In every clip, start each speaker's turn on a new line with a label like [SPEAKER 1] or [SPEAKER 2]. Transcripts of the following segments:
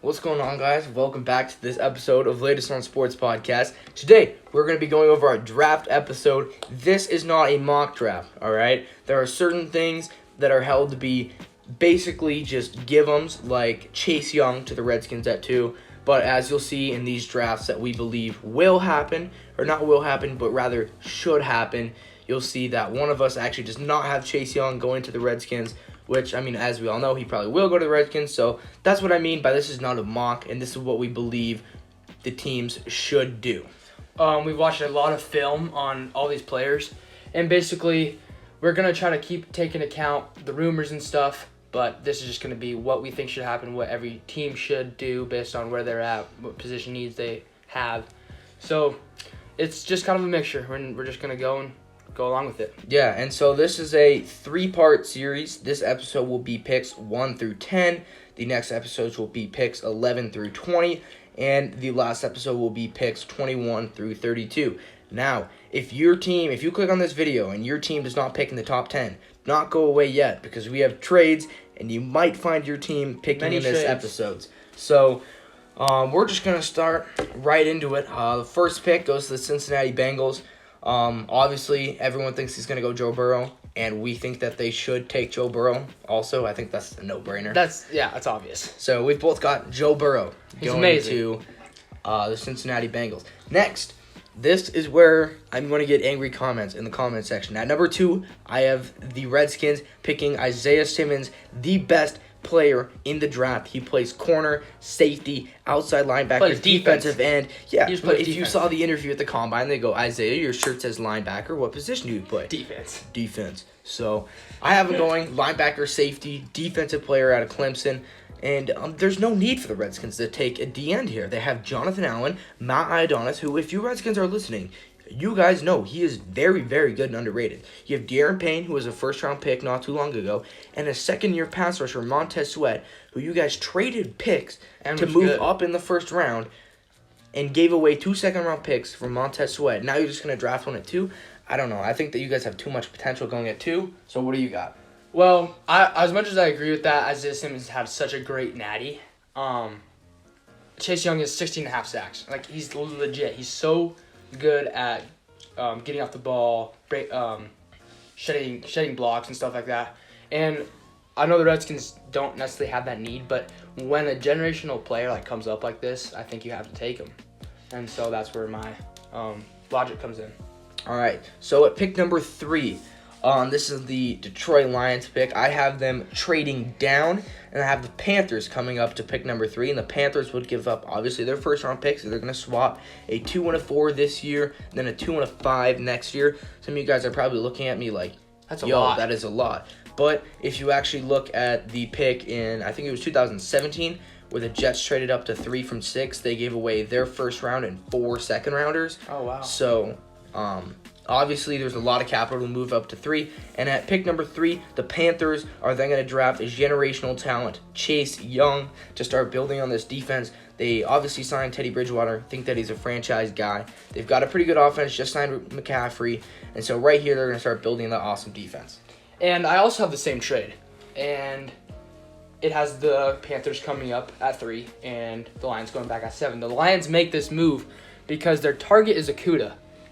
[SPEAKER 1] What's going on, guys? Welcome back to this episode of Latest on Sports Podcast. Today, we're going to be going over our draft episode. This is not a mock draft, all right? There are certain things that are held to be basically just give-ems, like Chase Young to the Redskins at 2. But as you'll see in these drafts that we believe will happen, or not will happen, but rather should happen, you'll see that one of us actually does not have Chase Young going to the Redskins, which, I mean, as we all know, he probably will go to the Redskins. So that's what I mean by this is not a mock, and this is what we believe the teams should do.
[SPEAKER 2] We've watched a lot of film on all these players, and basically we're going to try to keep taking account the rumors and stuff, but this is just going to be what we think should happen, what every team should do based on where they're at, what position needs they have. So it's just kind of a mixture. We're just going to go along with it.
[SPEAKER 1] Yeah, and so this is a 3-part series. This episode will be picks 1 through 10. The next episodes will be picks 11 through 20. And the last episode will be picks 21 through 32. Now, if you click on this video and your team does not pick in the top 10, not go away yet, because we have trades and you might find your team picking in this episodes. So we're just going to start right into it. The first pick goes to the Cincinnati Bengals. Obviously, everyone thinks he's going to go Joe Burrow, and we think that they should take Joe Burrow also. I think that's a no-brainer.
[SPEAKER 2] That's obvious.
[SPEAKER 1] So we've both got Joe Burrow going
[SPEAKER 2] to
[SPEAKER 1] the Cincinnati Bengals. Next, this is where I'm going to get angry comments in the comment section. At number 2, I have the Redskins picking Isaiah Simmons, the best player in the draft. He plays corner, safety, outside linebacker, defensive end. Yeah, but if you saw the interview at the Combine, they go, Isaiah, your shirt says linebacker. What position do you play? Defense. So I have him going linebacker, safety, defensive player out of Clemson. And there's no need for the Redskins to take a D-end here. They have Jonathan Allen, Matt Ioannidis, who, if you Redskins are listening, you guys know he is very, very good and underrated. You have De'Aaron Payne, who was a first-round pick not too long ago, and a second-year pass rusher, Montez Sweat, who you guys traded picks to move up in the first round and gave away 2 second-round picks for Montez Sweat. Now you're just going to draft one at 2? I don't know. I think that you guys have too much potential going at 2. So what do you got?
[SPEAKER 2] Well, as much as I agree with that, Isaiah Simmons had such a great natty. Chase Young is 16.5 sacks. Like, he's legit. He's so good at getting off the ball, shedding blocks and stuff like that. And I know the Redskins don't necessarily have that need, but when a generational player comes up like this, I think you have to take him. And so that's where my logic comes in.
[SPEAKER 1] All right. So at pick number 3, this is the Detroit Lions pick. I have them trading down, and I have the Panthers coming up to pick number 3. And the Panthers would give up, obviously, their first-round picks. So they're going to swap a 2 and a 4 this year, then a 2 and a 5 next year. Some of you guys are probably looking at me like,
[SPEAKER 2] that's a lot.
[SPEAKER 1] That is a lot. But if you actually look at the pick in, I think it was 2017, where the Jets traded up to 3 from 6, they gave away their first round and 4 second-rounders.
[SPEAKER 2] Oh, wow.
[SPEAKER 1] So, obviously, there's a lot of capital to move up to 3. And at pick number 3, the Panthers are then going to draft a generational talent, Chase Young, to start building on this defense. They obviously signed Teddy Bridgewater, think that he's a franchise guy. They've got a pretty good offense, just signed McCaffrey. And so right here, they're going to start building that awesome defense.
[SPEAKER 2] And I also have the same trade. And it has the Panthers coming up at 3 and the Lions going back at 7. The Lions make this move because their target is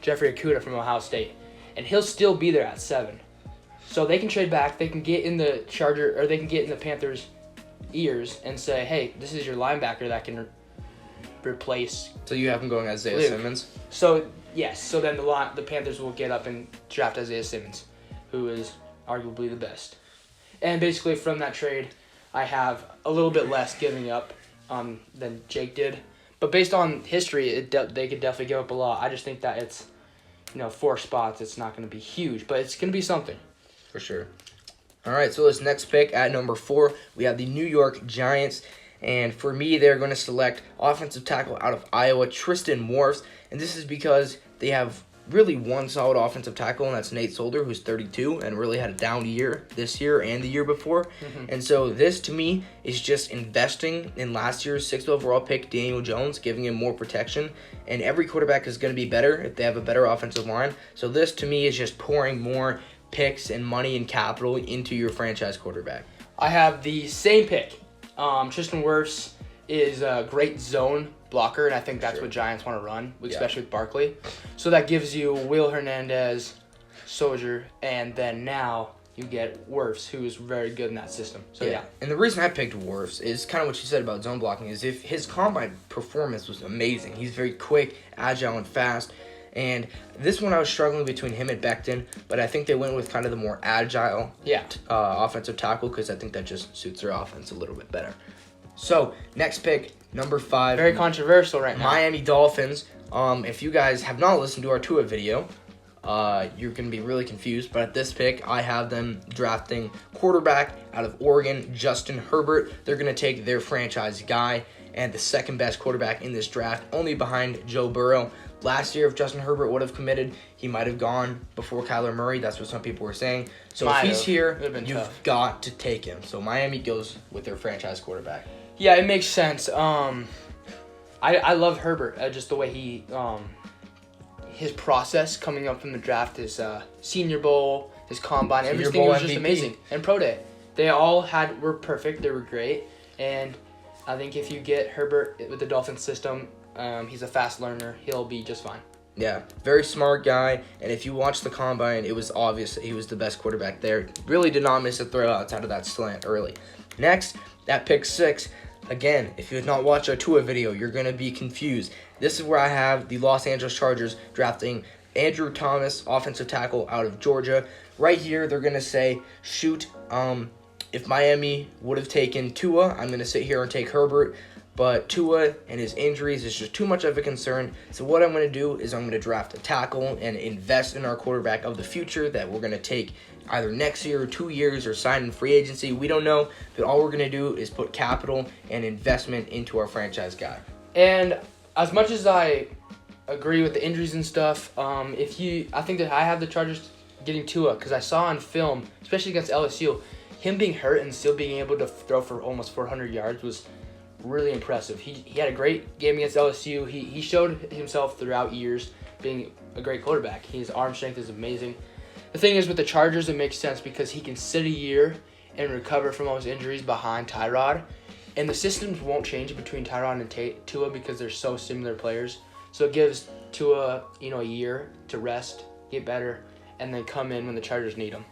[SPEAKER 2] Jeffrey Okudah from Ohio State, and he'll still be there at 7. So they can trade back, they can get in the Panthers' ears and say, hey, this is your linebacker that can replace.
[SPEAKER 1] So you have him going Isaiah Simmons?
[SPEAKER 2] So, yes. So then the Panthers will get up and draft Isaiah Simmons, who is arguably the best. And basically from that trade, I have a little bit less giving up than Jake did. But based on history, they could definitely give up a lot. I just think that it's, 4 spots. It's not going to be huge, but it's going to be something.
[SPEAKER 1] For sure. All right, so this next pick at number 4, we have the New York Giants. And for me, they're going to select offensive tackle out of Iowa, Tristan Wirfs. And this is because they have really one solid offensive tackle, and that's Nate Solder, who's 32 and really had a down year this year and the year before. Mm-hmm. And so this, to me, is just investing in last year's 6th overall pick, Daniel Jones, giving him more protection. And every quarterback is going to be better if they have a better offensive line. So this, to me, is just pouring more picks and money and capital into your franchise quarterback.
[SPEAKER 2] I have the same pick. Tristan Wirfs is a great zone blocker, and I think that's what Giants want to run, especially with Barkley. So that gives you Will Hernandez, Soldier, and then now you get Wirfs, who is very good in that system. So yeah.
[SPEAKER 1] And the reason I picked Wirfs is kind of what you said about zone blocking, is if his combine performance was amazing. He's very quick, agile, and fast. And this one I was struggling between him and Becton, but I think they went with kind of the more agile offensive tackle because I think that just suits their offense a little bit better. So, next pick, number 5.
[SPEAKER 2] Very controversial right now.
[SPEAKER 1] Miami Dolphins. If you guys have not listened to our Tua video, you're going to be really confused. But at this pick, I have them drafting quarterback out of Oregon, Justin Herbert. They're going to take their franchise guy and the second best quarterback in this draft, only behind Joe Burrow. Last year, if Justin Herbert would have committed, he might have gone before Kyler Murray. That's what some people were saying. So if he's here, you've got to take him. So Miami goes with their franchise quarterback.
[SPEAKER 2] Yeah, it makes sense. I love Herbert. Just the way he his process coming up from the draft, his Senior Bowl, his combine, everything was just amazing. And Pro Day, they all were perfect. They were great. And I think if you get Herbert with the Dolphins system, he's a fast learner. He'll be just fine.
[SPEAKER 1] Yeah, very smart guy. And if you watch the combine, it was obvious that he was the best quarterback there. Really did not miss a throw outside of that slant early. Next, at pick 6. Again, if you have not watched our Tua video, you're going to be confused. This is where I have the Los Angeles Chargers drafting Andrew Thomas, offensive tackle out of Georgia. Right here, they're going to say, shoot, if Miami would have taken Tua, I'm going to sit here and take Herbert. But Tua and his injuries is just too much of a concern. So what I'm going to do is I'm going to draft a tackle and invest in our quarterback of the future that we're going to take either next year or 2 years or sign in free agency. We don't know. But all we're going to do is put capital and investment into our franchise guy.
[SPEAKER 2] And as much as I agree with the injuries and stuff, I think that I have the Chargers getting Tua because I saw on film, especially against LSU, him being hurt and still being able to throw for almost 400 yards was really impressive. He had a great game against LSU. He showed himself throughout years being a great quarterback. His arm strength is amazing. The thing is with the Chargers, it makes sense because he can sit a year and recover from all his injuries behind Tyrod. And the systems won't change between Tyrod and Tua because they're so similar players. So it gives Tua, a year to rest, get better, and then come in when the Chargers need him.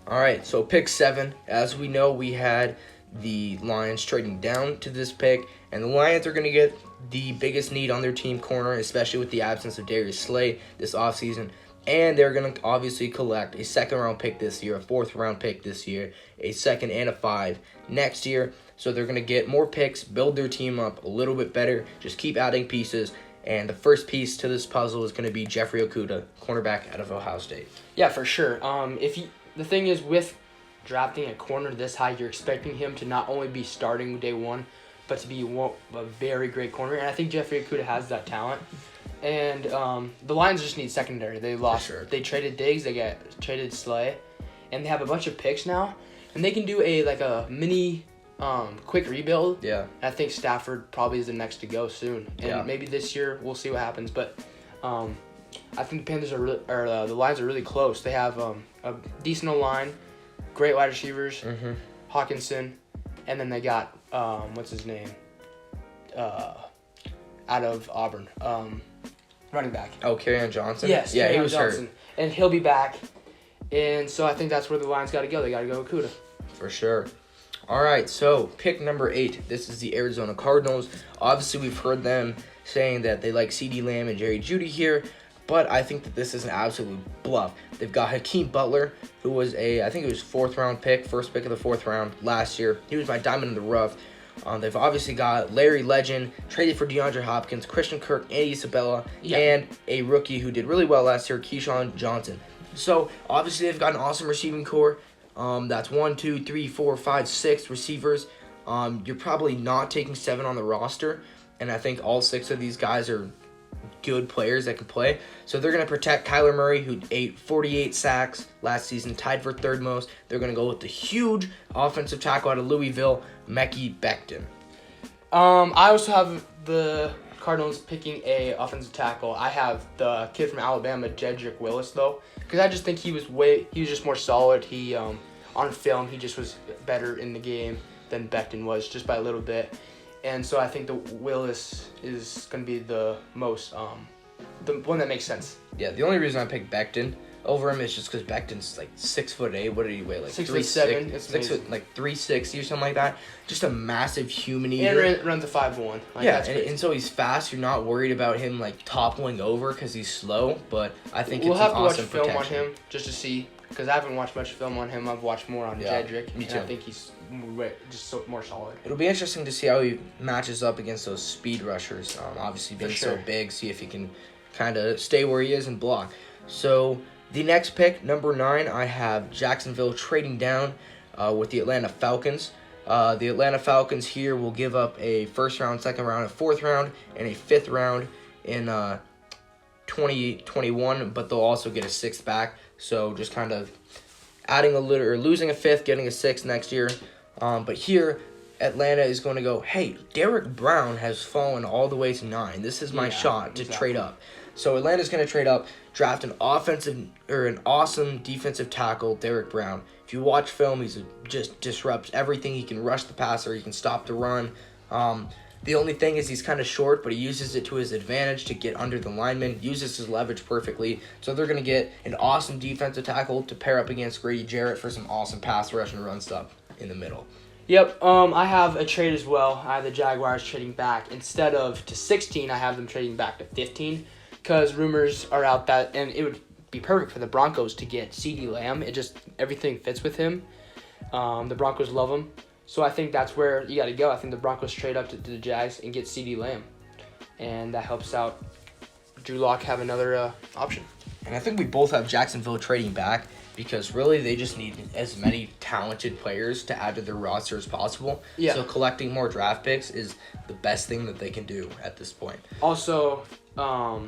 [SPEAKER 1] All right, so pick 7. As we know, we had the Lions trading down to this pick, and the Lions are going to get the biggest need on their team corner, especially with the absence of Darius Slay this offseason. And they're going to obviously collect a second-round pick this year, a fourth-round pick this year, a second and a 5 next year. So they're going to get more picks, build their team up a little bit better, just keep adding pieces. And the first piece to this puzzle is going to be Jeffrey Okudah, cornerback out of Ohio State.
[SPEAKER 2] Yeah, for sure. The thing is with drafting a corner this high, you're expecting him to not only be starting day one, but to be a very great corner. And I think Jeffrey Okudah has that talent. And the Lions just need secondary. They lost.
[SPEAKER 1] Sure.
[SPEAKER 2] They traded Diggs. They traded Slay, and they have a bunch of picks now. And they can do a mini quick rebuild.
[SPEAKER 1] Yeah.
[SPEAKER 2] I think Stafford probably is the next to go soon. And maybe this year we'll see what happens. But I think the Panthers the Lions are really close. They have a decent line, great wide receivers, Hawkinson, and then they got what's his name, out of Auburn, running back.
[SPEAKER 1] Oh, Kerryon Johnson?
[SPEAKER 2] Yes.
[SPEAKER 1] Yeah, he was
[SPEAKER 2] Johnson.
[SPEAKER 1] hurt.
[SPEAKER 2] And he'll be back. And so I think that's where the Lions got to go. They got to go Okudah.
[SPEAKER 1] For sure. All right, so pick number 8. This is the Arizona Cardinals. Obviously, we've heard them saying that they like CeeDee Lamb and Jerry Jeudy here, but I think that this is an absolute bluff. They've got Hakeem Butler, who was I think it was 4th-round pick, first pick of the 4th round last year. He was my diamond in the rough. They've obviously got Larry Legend, traded for DeAndre Hopkins, Christian Kirk, Andy Isabella, and a rookie who did really well last year, Keyshawn Johnson. So, obviously, they've got an awesome receiving core. That's 1, 2, 3, 4, 5, 6 receivers. You're probably not taking 7 on the roster, and I think all 6 of these guys are good players that can play. So they're going to protect Kyler Murray, who ate 48 sacks last season, tied for 3rd most. They're going to go with the huge offensive tackle out of Louisville, Mekhi Becton.
[SPEAKER 2] I also have the Cardinals picking a offensive tackle. I have the kid from Alabama, Jedrick Willis, though, because I just think he was just more solid. He on film, he just was better in the game than Becton was, just by a little bit. and so I think the Willis is going to be the most the one that makes sense.
[SPEAKER 1] Yeah, the only reason I picked Becton over him is just because Becton's like 6'8". What did he weigh? Like
[SPEAKER 2] 6'7". It's
[SPEAKER 1] 6 foot, like 360 or something like that. Just a massive human eater.
[SPEAKER 2] And runs a 5'1". Like,
[SPEAKER 1] yeah, and so he's fast. You're not worried about him like toppling over because he's slow. But I think
[SPEAKER 2] we'll
[SPEAKER 1] it's
[SPEAKER 2] have
[SPEAKER 1] an
[SPEAKER 2] to
[SPEAKER 1] awesome
[SPEAKER 2] watch film
[SPEAKER 1] protection.
[SPEAKER 2] on him just to see, because I haven't watched much film on him. I've watched more on
[SPEAKER 1] Yeah,
[SPEAKER 2] Jedrick.
[SPEAKER 1] me
[SPEAKER 2] And
[SPEAKER 1] too.
[SPEAKER 2] I think he's more solid.
[SPEAKER 1] It'll be interesting to see how he matches up against those speed rushers. Obviously being so
[SPEAKER 2] sure.
[SPEAKER 1] big, see if he can kind of stay where he is and block. So the next pick, number 9, I have Jacksonville trading down with the Atlanta Falcons. The Atlanta Falcons here will give up a first round, second round, a fourth round, and a fifth round in 2021, but they'll also get a sixth back. So just kind of adding a little, or losing a fifth, getting a sixth next year. But here, Atlanta is going to go, hey, Derek Brown has fallen all the way to 9. This is my shot to trade up. So Atlanta's going to trade up, draft an awesome defensive tackle, Derek Brown. If you watch film, he's just disrupts everything. He can rush the passer. He can stop the run. The only thing is he's kind of short, but he uses it to his advantage to get under the lineman, uses his leverage perfectly. So they're going to get an awesome defensive tackle to pair up against Grady Jarrett for some awesome pass rush and run stuff in the middle.
[SPEAKER 2] Yep, I have a trade as well. I have the Jaguars trading back. Instead of to 16, I have them trading back to 15, because rumors are out that, and it would be perfect for the Broncos to get CeeDee Lamb. Everything fits with him. The Broncos love him. So I think that's where you got to go. I think the Broncos trade up to the Jags and get CeeDee Lamb. And that helps out Drew Lock have another option.
[SPEAKER 1] And I think we both have Jacksonville trading back because really they just need as many talented players to add to their roster as possible.
[SPEAKER 2] Yeah.
[SPEAKER 1] So collecting more draft picks is the best thing that they can do at this point.
[SPEAKER 2] Also, I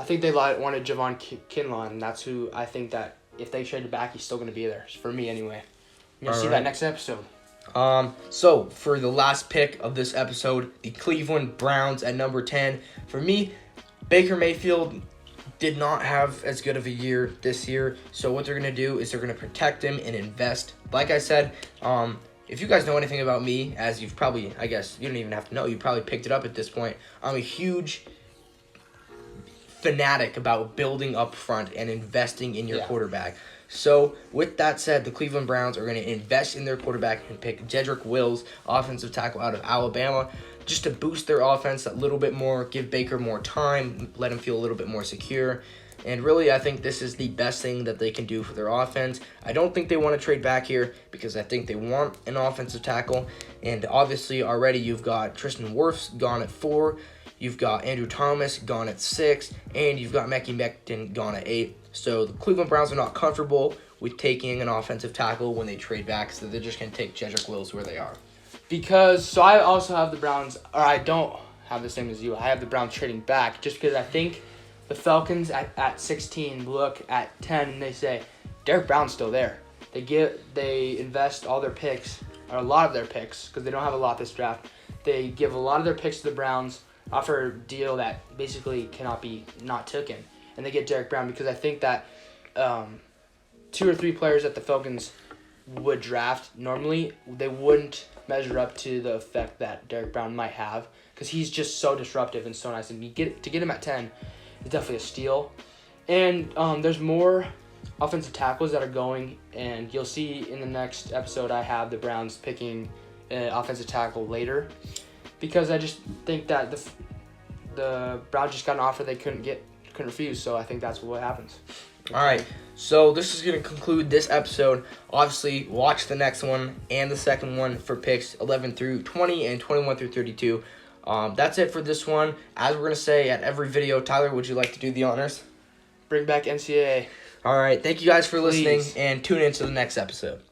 [SPEAKER 2] think they wanted Javon Kinlaw, and that's who I think that if they traded back, he's still going to be there. For me, anyway. You're going to see that next episode.
[SPEAKER 1] So for the last pick of this episode, the Cleveland Browns at number 10. For me, Baker Mayfield did not have as good of a year this year. So what they're going to do is they're going to protect him and invest. Like I said, if you guys know anything about me, as you've probably, I guess, you don't even have to know. You probably picked it up at this point. I'm a huge fanatic about building up front and investing in your quarterback. So, with that said, the Cleveland Browns are going to invest in their quarterback and pick Jedrick Wills, offensive tackle out of Alabama, just to boost their offense a little bit more, give Baker more time, let him feel a little bit more secure. And really, I think this is the best thing that they can do for their offense. I don't think they want to trade back here because I think they want an offensive tackle. And obviously, already you've got Tristan Wirfs gone at 4. You've got Andrew Thomas gone at 6. And you've got Mekhi Becton gone at 8. So the Cleveland Browns are not comfortable with taking an offensive tackle when they trade back. So they're just going to take Jedrick Wills where they are.
[SPEAKER 2] So I also have the Browns, or I don't have the same as you. I have the Browns trading back just because I think the Falcons at 16 look at 10 and they say, Derek Brown's still there. They invest all their picks, or a lot of their picks, because they don't have a lot this draft. They give a lot of their picks to the Browns, offer a deal that basically cannot be not taken. And they get Derek Brown because I think that 2 or 3 players that the Falcons would draft normally, they wouldn't measure up to the effect that Derek Brown might have because he's just so disruptive and so nice. And to get him at 10 is definitely a steal. And there's more offensive tackles that are going, and you'll see in the next episode I have the Browns picking an offensive tackle later because I just think that the Browns just got an offer they couldn't refuse, so I think that's what happens.
[SPEAKER 1] All right, so this is going to conclude this episode. Obviously, watch the next one and the second one for picks 11 through 20 and 21 through 32. That's it for this one. As we're going to say at every video, Tyler, would you like to do the honors?
[SPEAKER 2] Bring back NCAA.
[SPEAKER 1] All right, thank you guys for listening,
[SPEAKER 2] Please.
[SPEAKER 1] and tune in to the next episode.